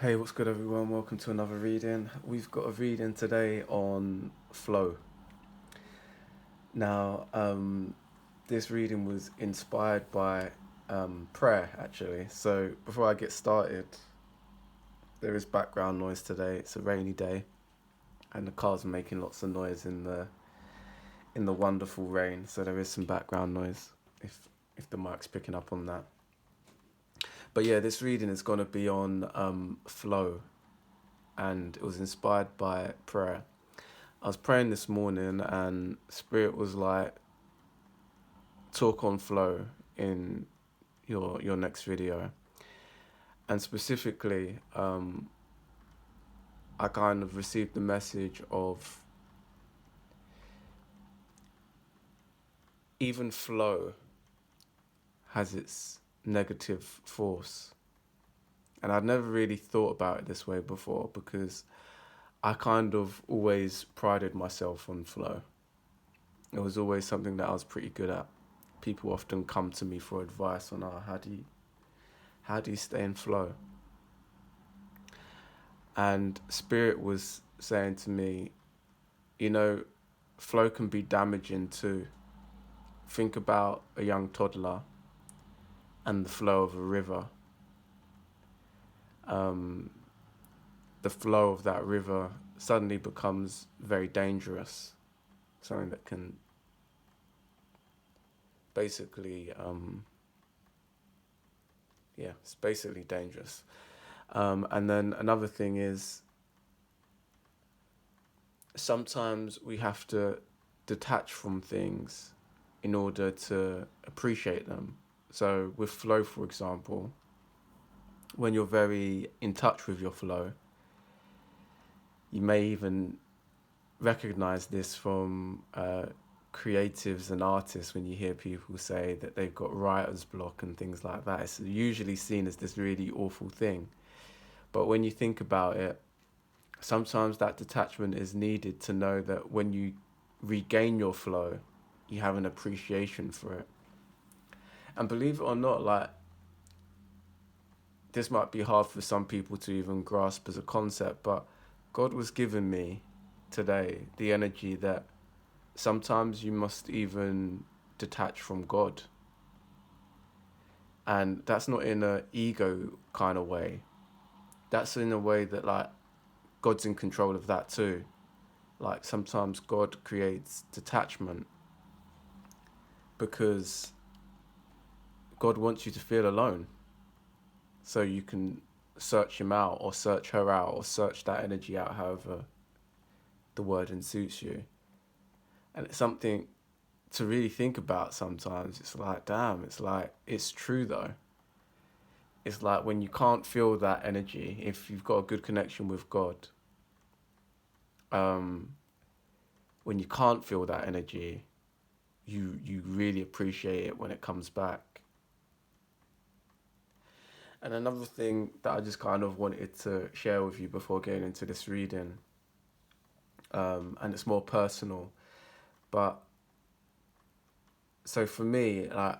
Hey, what's good, everyone? Welcome to another reading. We've got a reading today on flow. Now, this reading was inspired by prayer, actually. So, before I get started, there is background noise today. It's a rainy day, and the cars are making lots of noise in the wonderful rain. So there is some background noise if the mic's picking up on that. But yeah, this reading is going to be on flow, and it was inspired by prayer. I was praying this morning and Spirit was like, talk on flow in your next video. And specifically, I kind of received the message of even flow has its negative force. And I'd never really thought about it this way before because I kind of always prided myself on flow. It was always something that I was pretty good at. People often come to me for advice on how do you stay in flow? And Spirit was saying to me, flow can be damaging too. Think about a young toddler and the flow of a river. The flow of that river suddenly becomes very dangerous. Something that can basically, it's basically dangerous. And then another thing is sometimes we have to detach from things in order to appreciate them. So with flow, for example, when you're very in touch with your flow, you may even recognize this from creatives and artists when you hear people say that they've got writer's block and things like that. It's usually seen as this really awful thing. But when you think about it, sometimes that detachment is needed to know that when you regain your flow, you have an appreciation for it. And believe it or not, like, this might be hard for some people to even grasp as a concept, but God was giving me today the energy that sometimes you must even detach from God. And that's not in an ego kind of way. That's in a way that, like, God's in control of that too. Like, sometimes God creates detachment because God wants you to feel alone. So you can search him out or search her out or search that energy out, however the wording suits you. And it's something to really think about sometimes. It's like, damn, it's like, it's true though. It's like when you can't feel that energy, if you've got a good connection with God, when you can't feel that energy, you really appreciate it when it comes back. And another thing that I just kind of wanted to share with you before getting into this reading, and it's more personal, but so for me, like,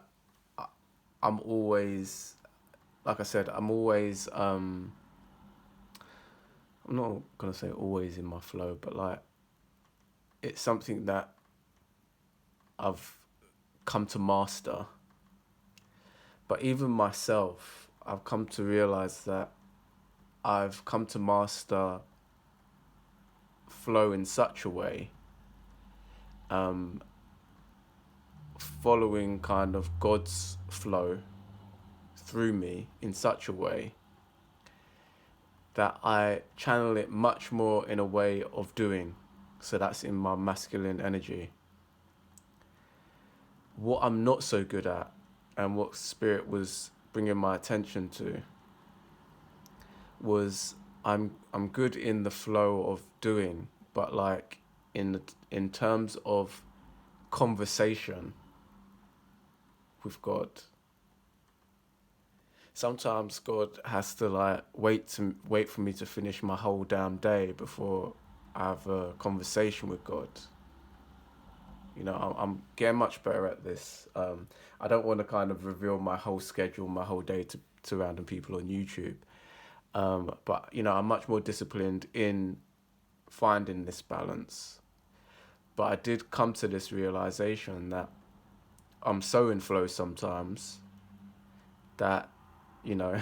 I'm always, like I said, I'm not gonna say always in my flow, but like, it's something that I've come to master. But even myself, I've come to realize that I've come to master flow in such a way, um, following kind of God's flow through me in such a way that I channel it much more in a way of doing. So that's in my masculine energy. What I'm not so good at, and what Spirit was bringing my attention to, was I'm good in the flow of doing, but like in terms of conversation with God, sometimes God has to like wait for me to finish my whole damn day before I have a conversation with God. I'm getting much better at this. I don't want to kind of reveal my whole schedule, my whole day to random people on YouTube. But I'm much more disciplined in finding this balance. But I did come to this realization that I'm so in flow sometimes that, you know,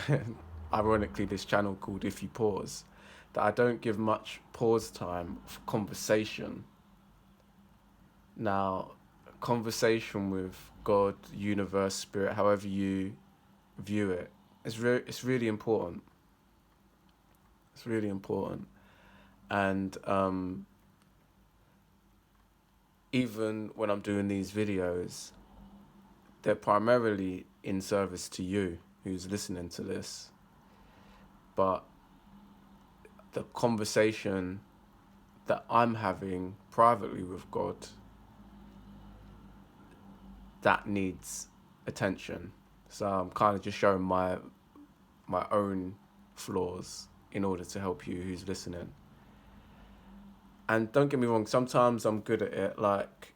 ironically, this channel called If You Pause, that I don't give much pause time for conversation. Now, conversation with God, universe, spirit, however you view it, it's really important. It's really important. And even when I'm doing these videos, they're primarily in service to you who's listening to this. But the conversation that I'm having privately with God, that needs attention. So I'm kind of just showing my own flaws in order to help you who's listening. And don't get me wrong, sometimes I'm good at it. Like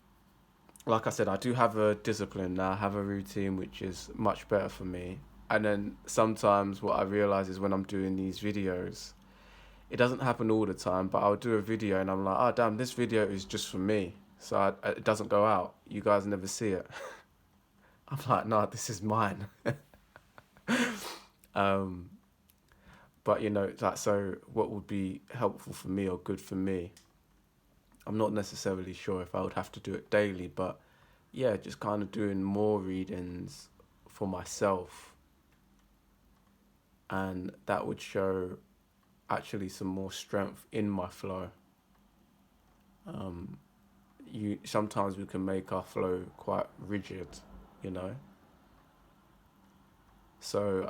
I said, I do have a discipline now, I have a routine which is much better for me. And then sometimes what I realize is when I'm doing these videos, it doesn't happen all the time, but I'll do a video and I'm like, oh damn, this video is just for me. So it doesn't go out. You guys never see it. I'm like, nah, this is mine. But like, so what would be helpful for me or good for me? I'm not necessarily sure if I would have to do it daily, but yeah, just kind of doing more readings for myself. And that would show actually some more strength in my flow. Sometimes we can make our flow quite rigid, you know. So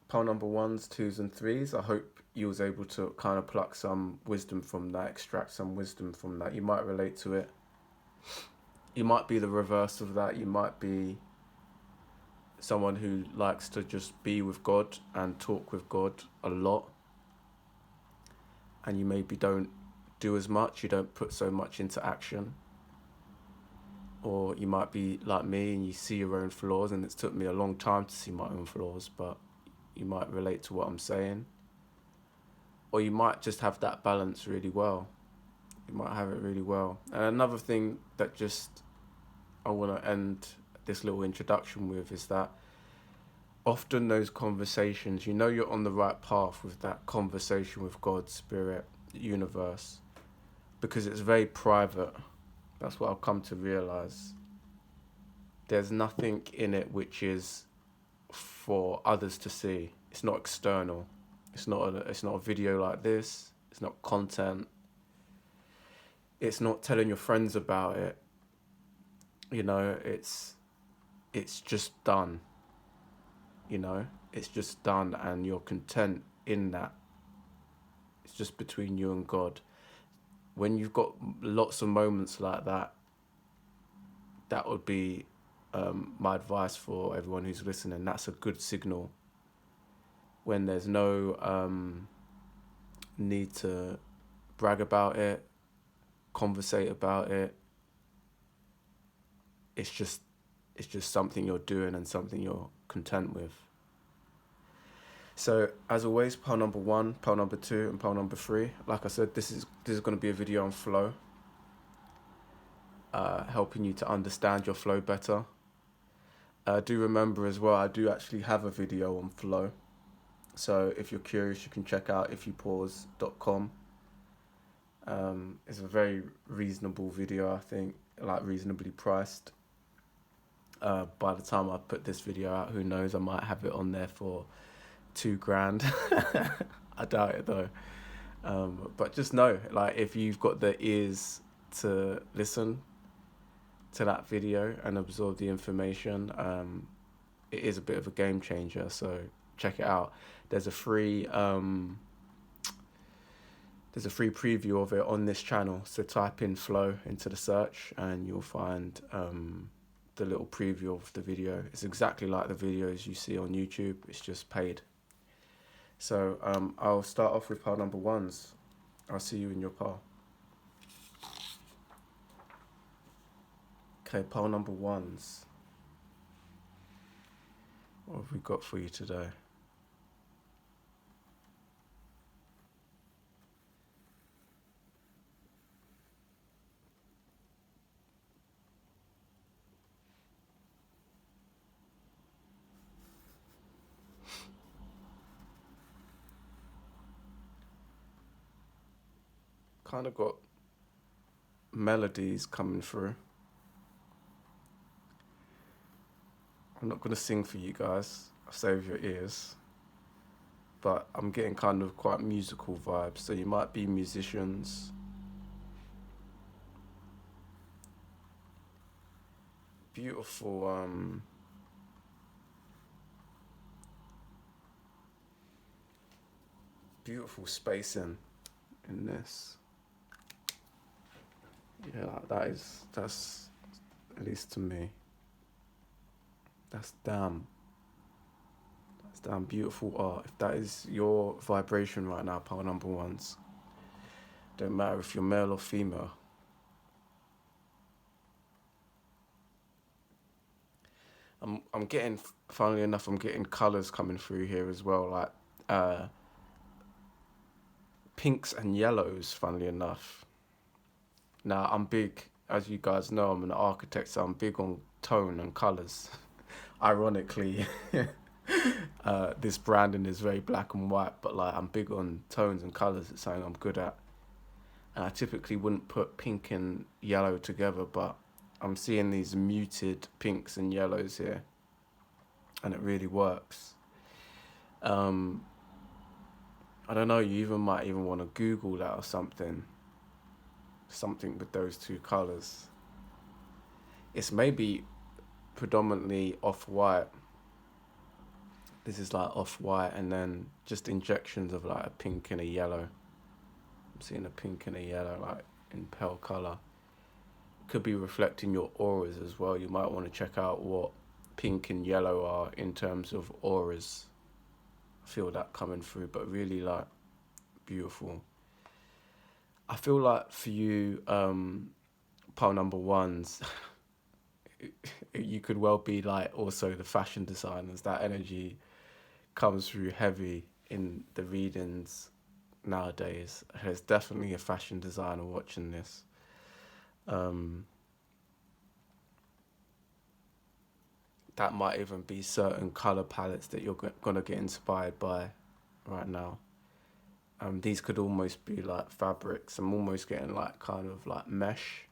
pile number 1s, 2s, and 3s. I hope you was able to kind of pluck some wisdom from that, extract some wisdom from that. You might relate to it. You might be the reverse of that. You might be someone who likes to just be with God and talk with God a lot. And you maybe don't do as much. You don't put so much into action. Or you might be like me and you see your own flaws, and it's took me a long time to see my own flaws, but you might relate to what I'm saying. Or you might just have that balance really well. You might have it really well. And another thing that just I want to end this little introduction with is that often those conversations, you're on the right path with that conversation with God, spirit, universe, because it's very private. That's what I've come to realize. There's nothing in it which is for others to see. It's not external. It's not a video like this. It's not content. It's not telling your friends about it. It's just done. It's just done, and you're content in that. It's just between you and God. When you've got lots of moments like that, that would be my advice for everyone who's listening. That's a good signal. When there's no need to brag about it, conversate about it. It's just something you're doing and something you're content with. So as always, pile number 1, pile number 2, and pile number 3. Like I said, this is going to be a video on flow, helping you to understand your flow better. Do remember as well, I do actually have a video on flow. So if you're curious, you can check out ifyoupause.com. It's a very reasonable video, I think, like reasonably priced. By the time I put this video out, who knows, I might have it on there for $2,000. I doubt it though. But just know, like, if you've got the ears to listen to that video and absorb the information, it is a bit of a game changer. So check it out. There's a free preview of it on this channel. So type in flow into the search and you'll find the little preview of the video. It's exactly like the videos you see on YouTube. It's just paid. So I'll start off with pile number 1s. I'll see you in your pile. Okay, pile number 1s. What have we got for you today? Kind of got melodies coming through. I'm not going to sing for you guys. I'll save your ears. But I'm getting kind of quite musical vibes. So you might be musicians. Beautiful, beautiful spacing in this. Yeah, that's, at least to me, that's damn. That's damn beautiful art. If that is your vibration right now, power number ones, don't matter if you're male or female. I'm getting, funnily enough, I'm getting colours coming through here as well, like uh, pinks and yellows, funnily enough. Now, I'm big, as you guys know, I'm an architect, so I'm big on tone and colours. Ironically, this branding is very black and white, but like I'm big on tones and colours. It's something I'm good at. And I typically wouldn't put pink and yellow together, but I'm seeing these muted pinks and yellows here, and it really works. Um, I don't know. You even might even want to Google that or something. Something with those two colours. It's maybe predominantly off white. This is like off white, and then just injections of like a pink and a yellow. I'm seeing a pink and a yellow, like in pale colour. Could be reflecting your auras as well. You might want to check out what pink and yellow are in terms of auras. I feel that coming through, but really like beautiful. I feel like for you, pile number ones, you could well be like also the fashion designers. That energy comes through heavy in the readings nowadays. There's definitely a fashion designer watching this. Um, that might even be certain color palettes that you're gonna get inspired by right now. These could almost be like fabrics. I'm almost getting like kind of like mesh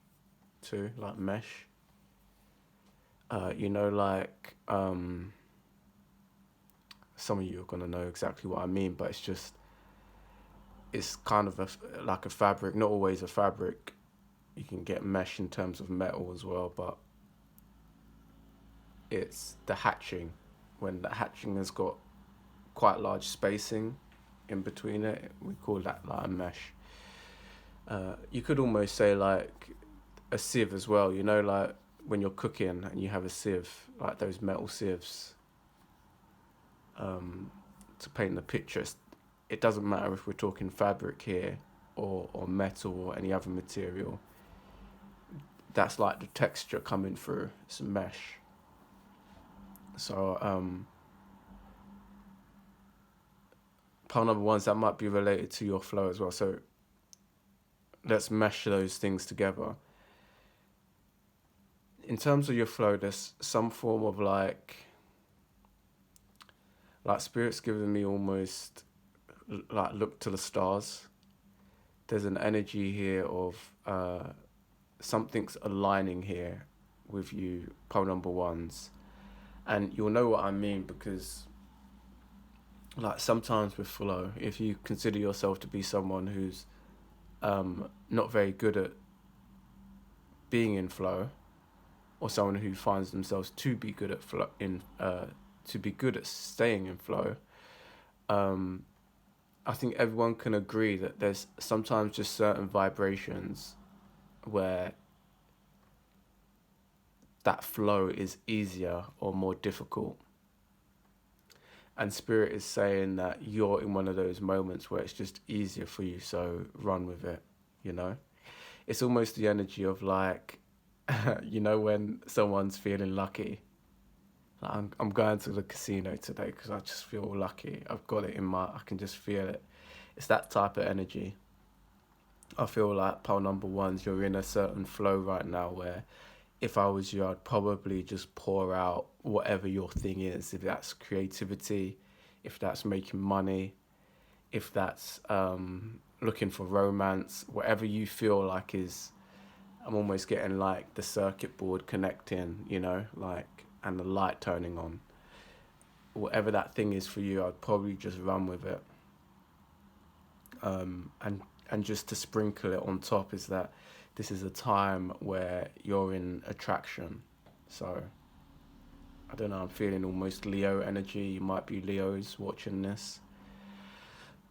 too, like mesh. Like some of you are gonna know exactly what I mean, but it's kind of like a fabric, not always a fabric. You can get mesh in terms of metal as well, but it's the hatching. When the hatching has got quite large spacing in between it, we call that like a mesh. You could almost say like a sieve as well, like when you're cooking and you have a sieve, like those metal sieves, to paint the picture. It doesn't matter if we're talking fabric here or metal or any other material. That's like the texture coming through. It's a mesh. So, pile number ones, that might be related to your flow as well. So let's mesh those things together. In terms of your flow, there's some form of like spirit's giving me almost like look to the stars. There's an energy here of something's aligning here with you, pole number ones. And you'll know what I mean because like sometimes with flow, if you consider yourself to be someone who's not very good at being in flow, or someone who finds themselves to be good at flow to be good at staying in flow, I think everyone can agree that there's sometimes just certain vibrations where that flow is easier or more difficult. And Spirit is saying that you're in one of those moments where it's just easier for you, so run with it. It's almost the energy of like, when someone's feeling lucky Like, I'm going to the casino today because I just feel lucky. I've got it in my. I can just feel it. It's that type of energy. I feel like pole number ones, you're in a certain flow right now where if I was you, I'd probably just pour out whatever your thing is. If that's creativity, if that's making money, if that's looking for romance, whatever you feel like is. I'm almost getting like the circuit board connecting, like, and the light turning on. Whatever that thing is for you, I'd probably just run with it. And just to sprinkle it on top is that this is a time where you're in attraction. So I don't know, I'm feeling almost Leo energy. You might be Leos watching this.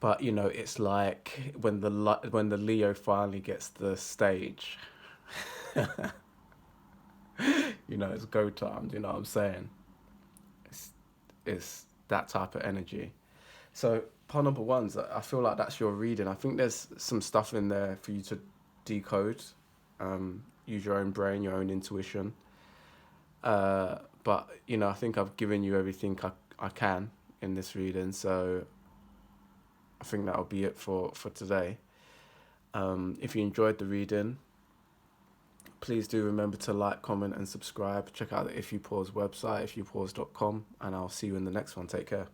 But it's like when the Leo finally gets the stage, it's go time. You know what I'm saying? It's it's that type of energy. So part number one's, I feel like that's your reading. I think there's some stuff in there for you to decode, use your own brain, your own intuition. But I think I've given you everything I can in this reading. So I think that'll be it for today. If you enjoyed the reading, please do remember to like, comment, and subscribe. Check out the If You Pause website, ifyoupause.com, and I'll see you in the next one. Take care.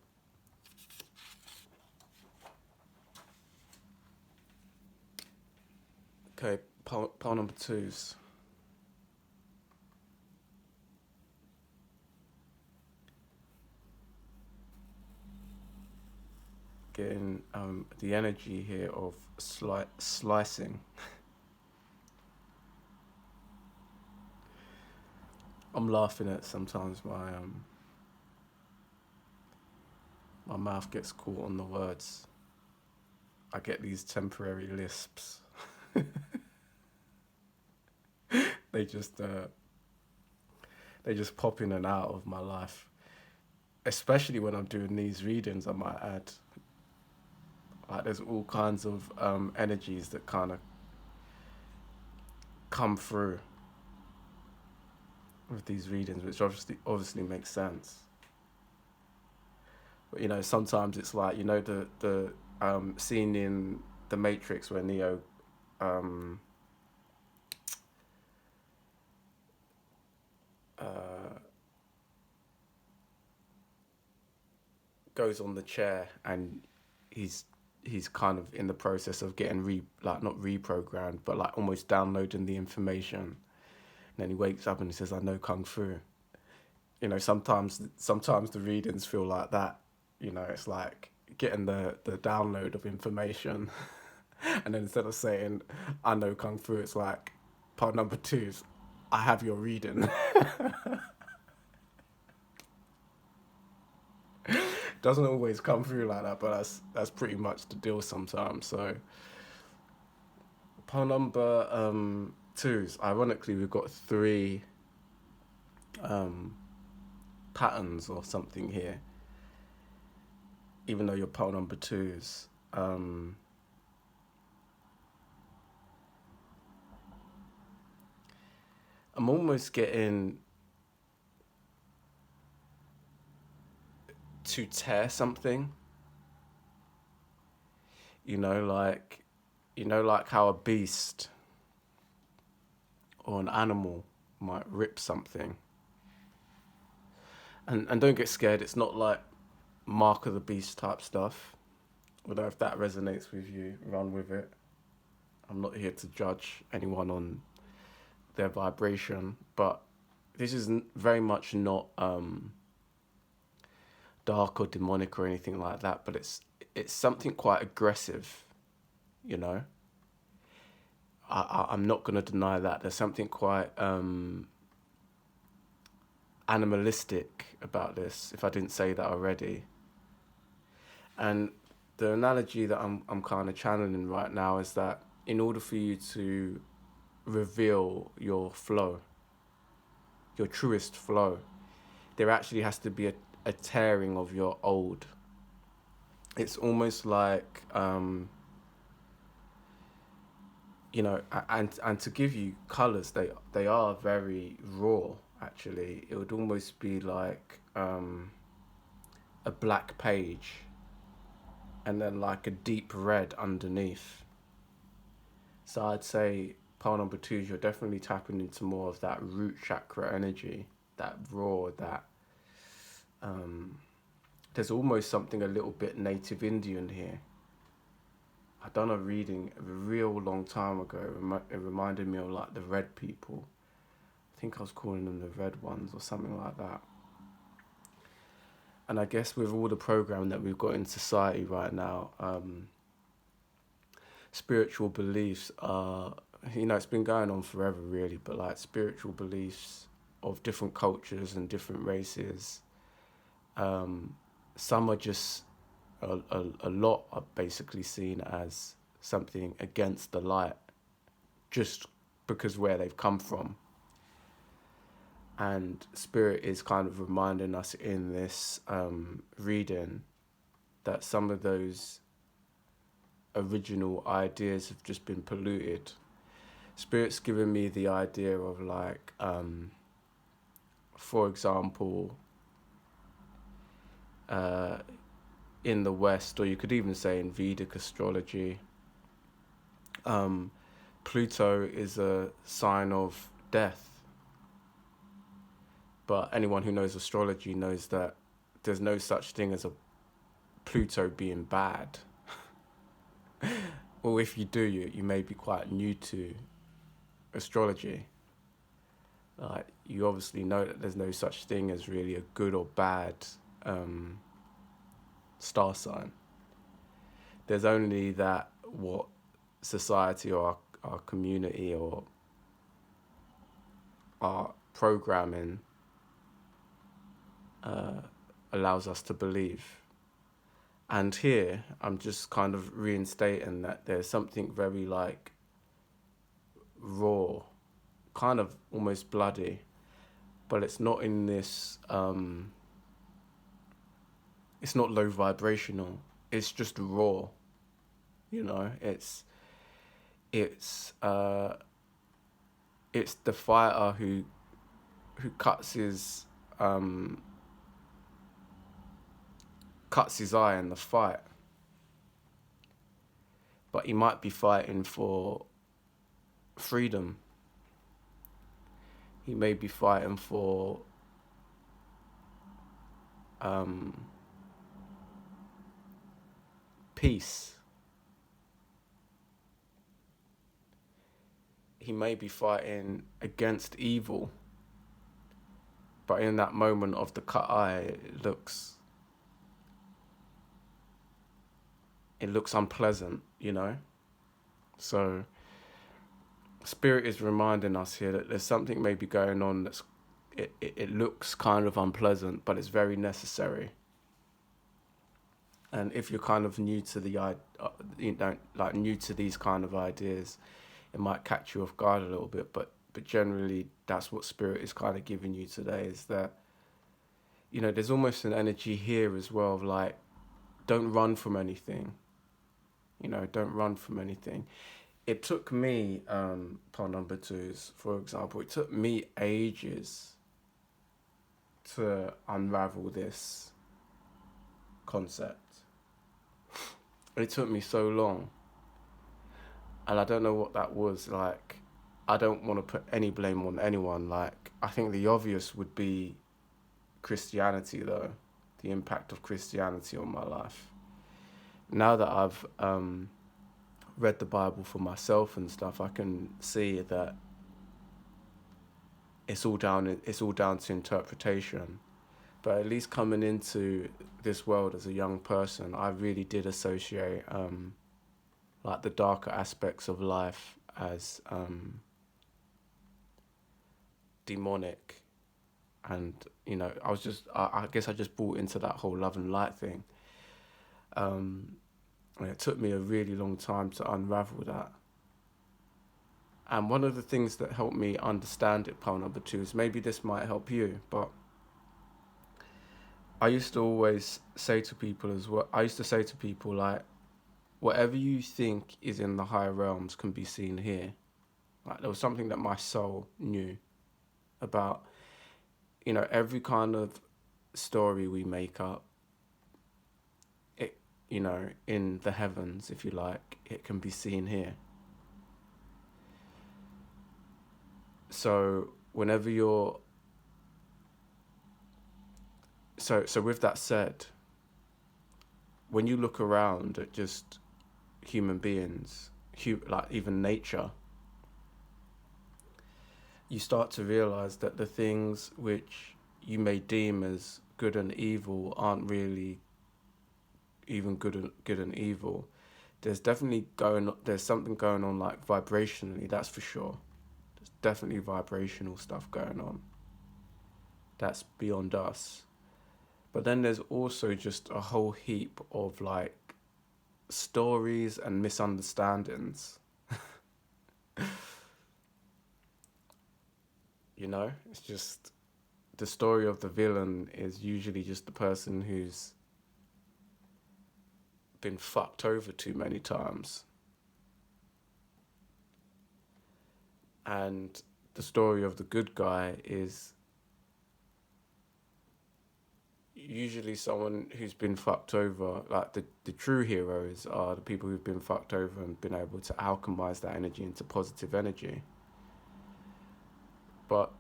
Okay, pile number twos. Getting the energy here of slicing. I'm laughing at sometimes my mouth gets caught on the words. I get these temporary lisps. They just they just pop in and out of my life, especially when I'm doing these readings. I might add, like, there's all kinds of energies that kind of come through with these readings, which obviously makes sense. But sometimes it's like the scene in The Matrix where Neo um, uh, goes on the chair and he's kind of in the process of getting not reprogrammed, but like almost downloading the information. And then he wakes up and he says, "I know kung fu." Sometimes the readings feel like that. It's like getting the download of information, and then instead of saying, "I know kung fu," it's like part number two is, "I have your reading." Doesn't always come through like that, but that's pretty much the deal sometimes. So part number twos. Ironically, we've got three patterns or something here, even though you're part number twos. I'm almost getting to tear something. Like how a beast or an animal might rip something. And don't get scared, it's not like Mark of the Beast type stuff. Although if that resonates with you, run with it. I'm not here to judge anyone on their vibration, but this is very much not dark or demonic or anything like that, but it's something quite aggressive, you know. I'm not going to deny that. There's something quite animalistic about this, if I didn't say that already. And the analogy that I'm kind of channeling right now is that in order for you to reveal your flow, your truest flow, there actually has to be a tearing of your old. It's almost like, and to give you colours, they are very raw actually. It would almost be like a black page and then like a deep red underneath. So I'd say pile number two is you're definitely tapping into more of that root chakra energy, that raw, that there's almost something a little bit native Indian here. I done a reading a real long time ago. It reminded me of like the red people. I think I was calling them the red ones or something like that. And I guess with all the program that we've got in society right now, spiritual beliefs are, it's been going on forever really, but like spiritual beliefs of different cultures and different races, some are just, a lot are basically seen as something against the light, just because where they've come from. And Spirit is kind of reminding us in this reading that some of those original ideas have just been polluted. Spirit's given me the idea of like, for example, in the West, or you could even say in Vedic astrology, Pluto is a sign of death. But anyone who knows astrology knows that there's no such thing as a Pluto being bad. Or if you do, you may be quite new to astrology. Like, you obviously know that there's no such thing as really a good or bad star sign. There's only that what society or our community or our programming allows us to believe. And here, I'm just kind of reinstating that there's something very like raw, kind of almost bloody, but it's not in this, it's not low vibrational, it's just raw, it's the fighter who cuts his eye in the fight, but he might be fighting for freedom. He may be fighting for peace. He may be fighting against evil, but in that moment of the cut eye, it looks unpleasant, So Spirit is reminding us here that there's something maybe going on that's it looks kind of unpleasant, but it's very necessary. And if you're kind of new to new to these kind of ideas, it might catch you off guard a little bit. But generally, that's what Spirit is kind of giving you today, is that, there's almost an energy here as well of like, don't run from anything. Don't run from anything. It took me, part number twos, for example, it took me ages to unravel this concept. It took me so long. And I don't know what that was like. I don't want to put any blame on anyone. Like, I think the obvious would be Christianity, though. The impact of Christianity on my life. Now that I've read the Bible for myself and stuff, I can see that it's all down to interpretation. But at least coming into this world as a young person, I really did associate like the darker aspects of life as demonic. And I guess I just bought into that whole love and light thing. And it took me a really long time to unravel that. And one of the things that helped me understand it, pile number two, is maybe this might help you, but I used to always say to people like, whatever you think is in the higher realms can be seen here. Like, there was something that my soul knew about, every kind of story we make up, it, in the heavens, if you like, it can be seen here. So whenever you're, so with that said, when you look around at just human beings, like even nature, you start to realize that the things which you may deem as good and evil aren't really even good and evil. There's something going on, like vibrationally, that's for sure. There's definitely vibrational stuff going on that's beyond us. But then there's also just a whole heap of like stories and misunderstandings. It's just the story of the villain is usually just the person who's been fucked over too many times. And the story of the good guy is usually someone who's been fucked over. Like the true heroes are the people who've been fucked over and been able to alchemize that energy into positive energy. But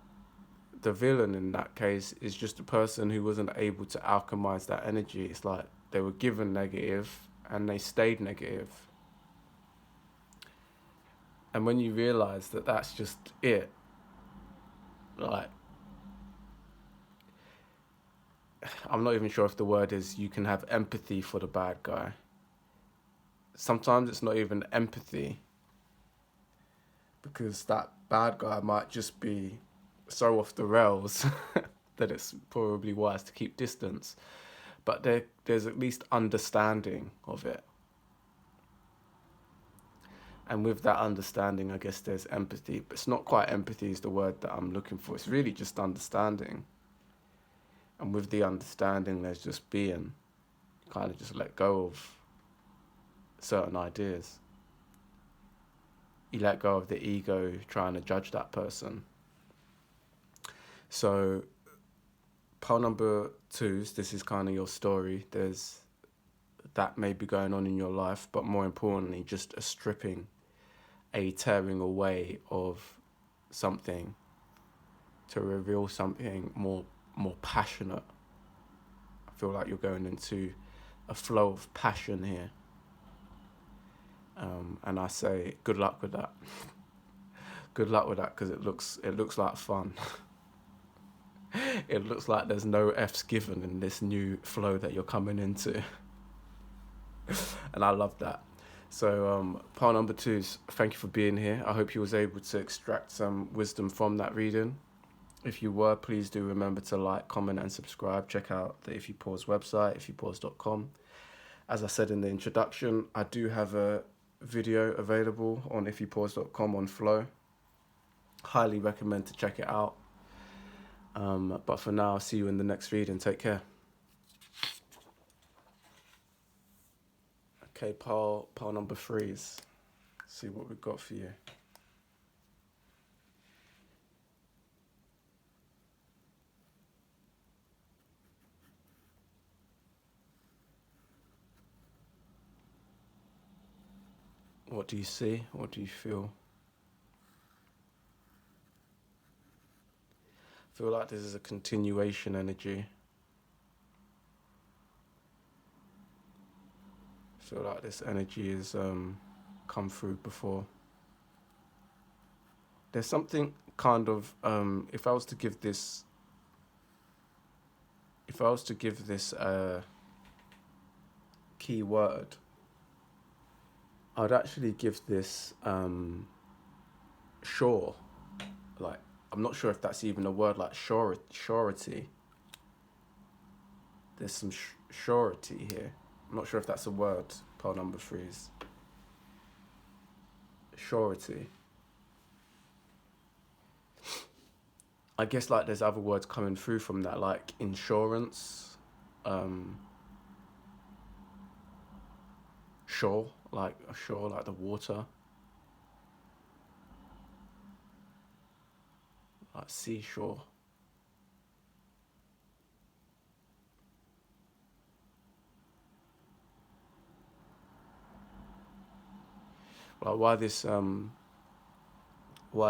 the villain in that case is just a person who wasn't able to alchemize that energy. It's like they were given negative and they stayed negative. And when you realize that that's just it, like, I'm not even sure if the word is, you can have empathy for the bad guy. Sometimes it's not even empathy, because that bad guy might just be so off the rails that it's probably wise to keep distance. But there's at least understanding of it. And with that understanding, I guess there's empathy. But it's not quite empathy is the word that I'm looking for. It's really just understanding. And with the understanding, there's just being. Kind of just let go of certain ideas. You let go of the ego trying to judge that person. So, pile number 2, this is kind of your story. There's that may be going on in your life, but more importantly, just a stripping, a tearing away of something to reveal something more passionate. I feel like you're going into a flow of passion here. And I say good luck with that. Good luck with that, because it looks like fun. It looks like there's no F's given in this new flow that you're coming into. And I love that. So pile number 2, thank you for being here. I hope you was able to extract some wisdom from that reading. If you were, please do remember to like, comment and subscribe. Check out the If You Pause website, ifyoupause.com. As I said in the introduction, I do have a video available on ifyoupause.com on Flow. Highly recommend to check it out. But for now, I'll see you in the next reading. Take care. Okay, pile number 3's. See what we've got for you. What do you see? What do you feel? I feel like this is a continuation energy. I feel like this energy has come through before. There's something kind of, if I was to give this key word, I'd actually give this sure. Like, I'm not sure if that's even a word, like surety. There's some surety here. I'm not sure if that's a word, pile number 3's. Surety. I guess like there's other words coming through from that, like insurance, shore, like a shore, like the water, like seashore. like why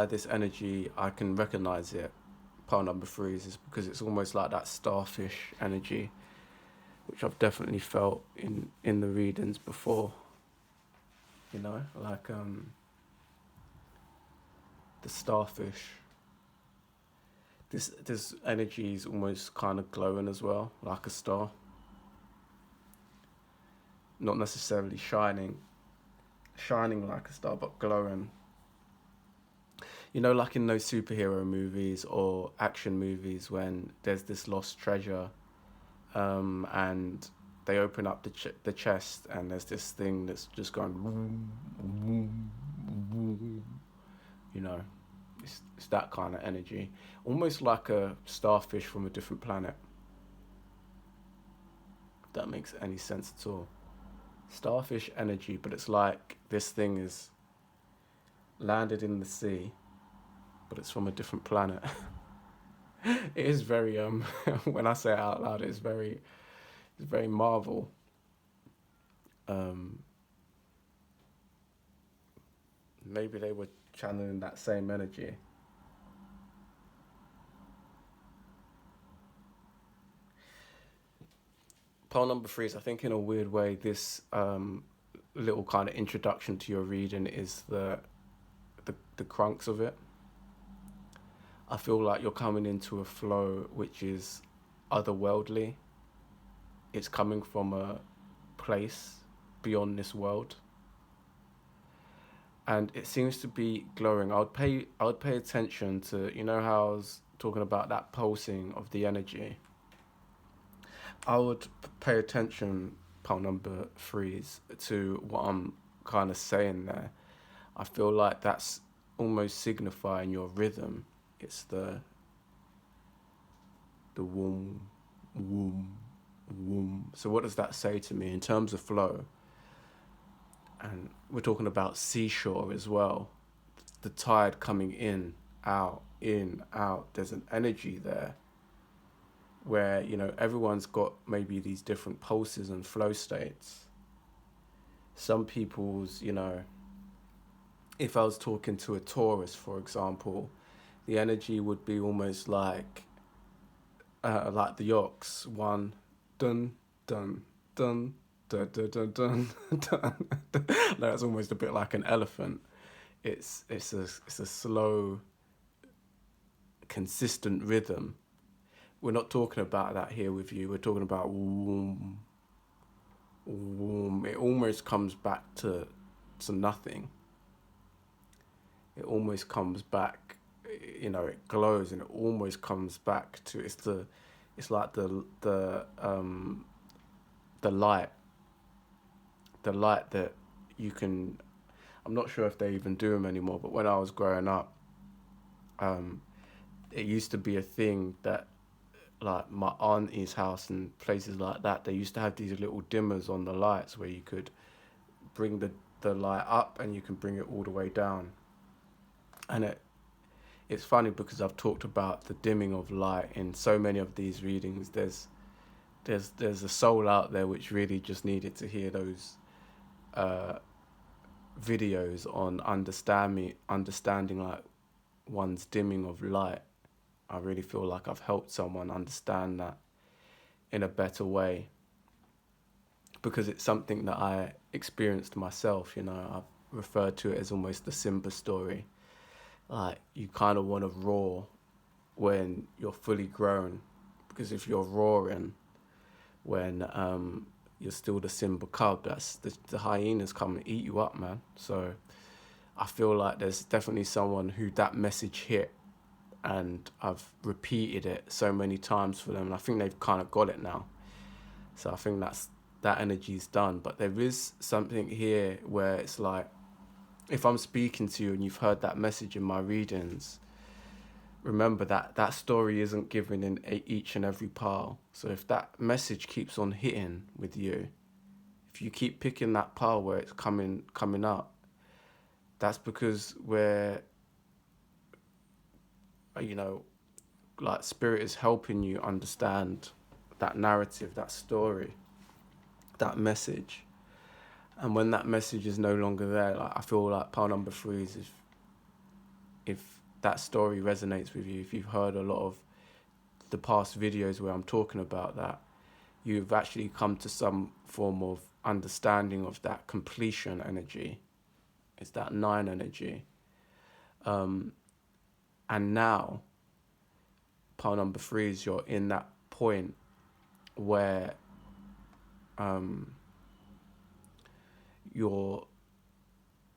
this energy I can recognize it. Part number three is because it's almost like that starfish energy, which I've definitely felt in the readings before. You know, like the starfish. This energy is almost kind of glowing as well, like a star. Not necessarily shining like a star, but glowing. You know, like in those superhero movies or action movies when there's this lost treasure, and they open up the chest and there's this thing that's just going, boom, boom, boom, you know, it's that kind of energy, almost like a starfish from a different planet. If that makes any sense at all. Starfish energy, but it's like this thing is landed in the sea, but it's from a different planet. It is very when I say it out loud, it's very Marvel. Um, Maybe they were channeling that same energy. Pole number three is, I think, in a weird way, this little kind of introduction to your reading is the crux of it. I feel like you're coming into a flow which is otherworldly. It's coming from a place beyond this world, and it seems to be glowing. I would pay attention to, you know how I was talking about that pulsing of the energy. I would pay attention, pile number threes, to what I'm kind of saying there. I feel like that's almost signifying your rhythm. It's the woom, woom, woom. So what does that say to me in terms of flow? And we're talking about seashore as well. The tide coming in, out. There's an energy there where, you know, everyone's got maybe these different pulses and flow states. Some people's, you know, if I was talking to a Taurus, for example, the energy would be almost like the ox. One, dun, dun, dun, dun, dun, dun, dun, dun. That's almost a bit like an elephant. It's a slow, consistent rhythm. We're not talking about that here with you. We're talking about womb, womb. It almost comes back to nothing. It almost comes back, you know, it glows and it almost comes back to it's like the light, the light that you can. I'm not sure if they even do them anymore, but when I was growing up, um, it used to be a thing that, like my auntie's house and places like that, they used to have these little dimmers on the lights where you could bring the light up and you can bring it all the way down. And it's funny because I've talked about the dimming of light in so many of these readings. There's a soul out there which really just needed to hear those uh, videos on understanding like one's dimming of light. I really feel like I've helped someone understand that in a better way because it's something that I experienced myself. You know, I've referred to it as almost the Simba story. Like you kind of want to roar when you're fully grown, because if you're roaring when you're still the Simba cub, that's the hyenas come and eat you up, man. So I feel like there's definitely someone who that message hit, and I've repeated it so many times for them, and I think they've kind of got it now. So I think that energy's done. But there is something here where it's like, if I'm speaking to you and you've heard that message in my readings, remember that that story isn't given in each and every pile. So if that message keeps on hitting with you, if you keep picking that pile where it's coming up, that's because we're, you know, like spirit is helping you understand that narrative, that story, that message. And when that message is no longer there, like I feel like pile number three is if that story resonates with you, if you've heard a lot of the past videos where I'm talking about that, you've actually come to some form of understanding of that completion energy. It's that nine energy. Um, and now, pile number three is you're in that point where um, you're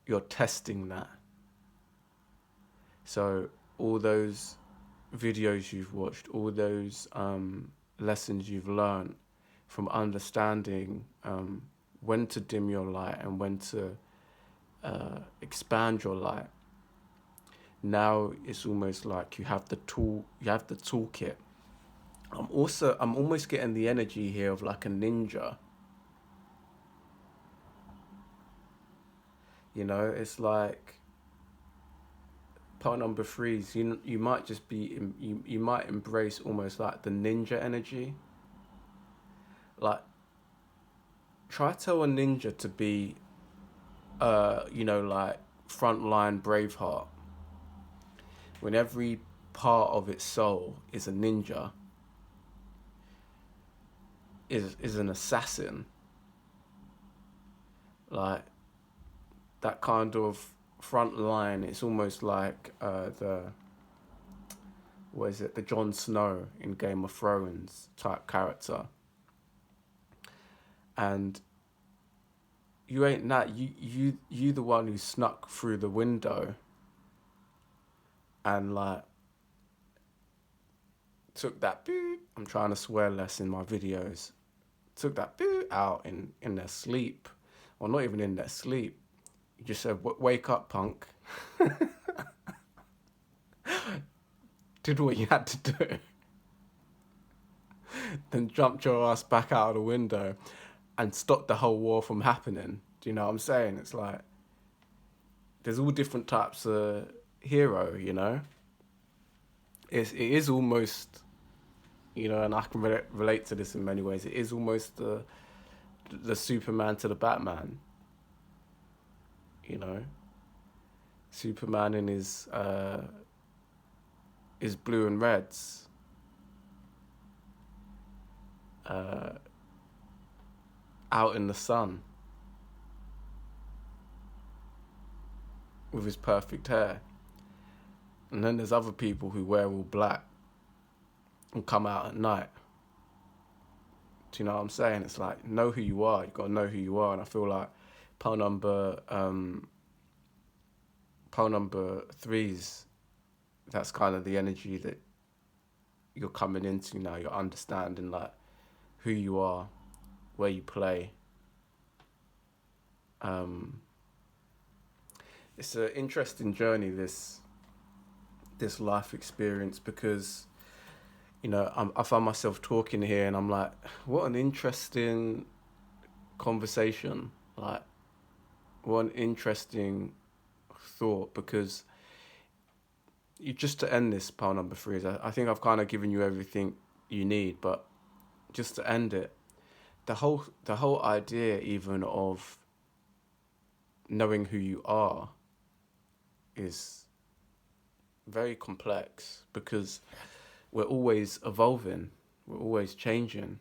you're testing that. So all those videos you've watched, all those lessons you've learned from understanding when to dim your light and when to expand your light. Now it's almost like you have the toolkit. I'm almost getting the energy here of like a ninja. You know, it's like part number three is you might just be you might embrace almost like the ninja energy. Like try to tell a ninja to be like frontline Braveheart when every part of its soul is a ninja, is an assassin. Like that kind of front line, it's almost like the Jon Snow in Game of Thrones type character. And you ain't that. You the one who snuck through the window and like took that boot. I'm trying to swear less in my videos. Took that boot out in their sleep, or not even in their sleep. You just said, "Wake up, punk." Did what you had to do. Then jumped your ass back out of the window and stopped the whole war from happening. Do you know what I'm saying? It's like there's all different types of hero, you know. It is almost, and I can relate to this in many ways. It is almost the Superman to the Batman. You know, Superman in his blue and reds. Out in the sun with his perfect hair. And then there's other people who wear all black and come out at night. Do you know what I'm saying? It's like, know who you are. You've got to know who you are. And I feel like pile number threes, that's kind of the energy that you're coming into now. You're understanding like who you are, where you play. It's an interesting journey, this life experience, because I find myself talking here and I'm like, what an interesting conversation, like what an interesting thought, because just to end this pile number three, I think I've kind of given you everything you need, but just to end it, the whole idea even of knowing who you are is very complex, because we're always evolving, we're always changing.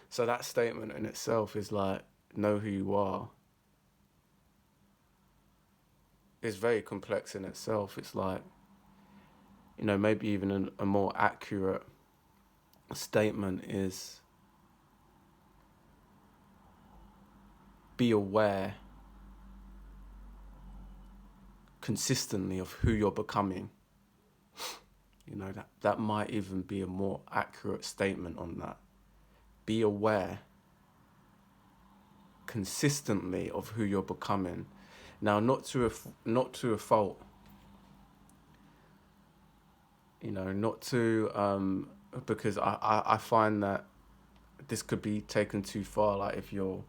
So that statement in itself is like, know who you are. It's very complex in itself. It's like, maybe even a more accurate statement is be aware consistently of who you're becoming. That might even be a more accurate statement on that. Be aware consistently of who you're becoming. Now, not to a fault. Not to because I find that this could be taken too far. Like if you're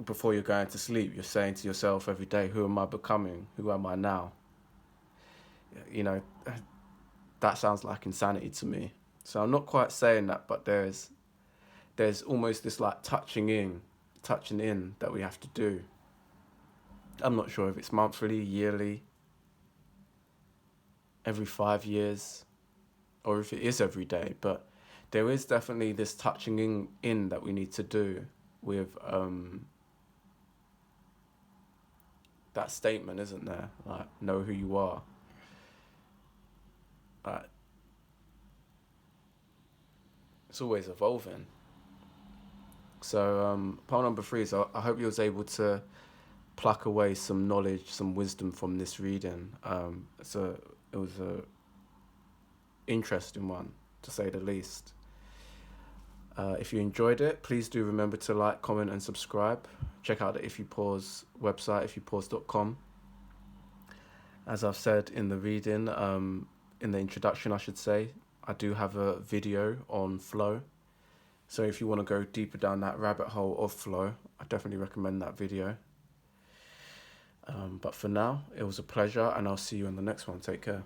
before you're going to sleep, you're saying to yourself every day, who am I becoming? Who am I now? That sounds like insanity to me. So I'm not quite saying that, but there's there's almost this like touching in that we have to do. I'm not sure if it's monthly, yearly, every 5 years, or if it is every day, but there is definitely this touching in that we need to do with that statement, isn't there? Like, know who you are. Like, it's always evolving. So part number 3 is I hope you was able to pluck away some knowledge, some wisdom from this reading. It was a interesting one, to say the least. If you enjoyed it, please do remember to like, comment, and subscribe. Check out the If You Pause website, ifyoupause.com. As I've said in the reading, in the introduction, I should say, I do have a video on flow. So if you want to go deeper down that rabbit hole of flow, I definitely recommend that video. But for now, it was a pleasure, and I'll see you in the next one. Take care.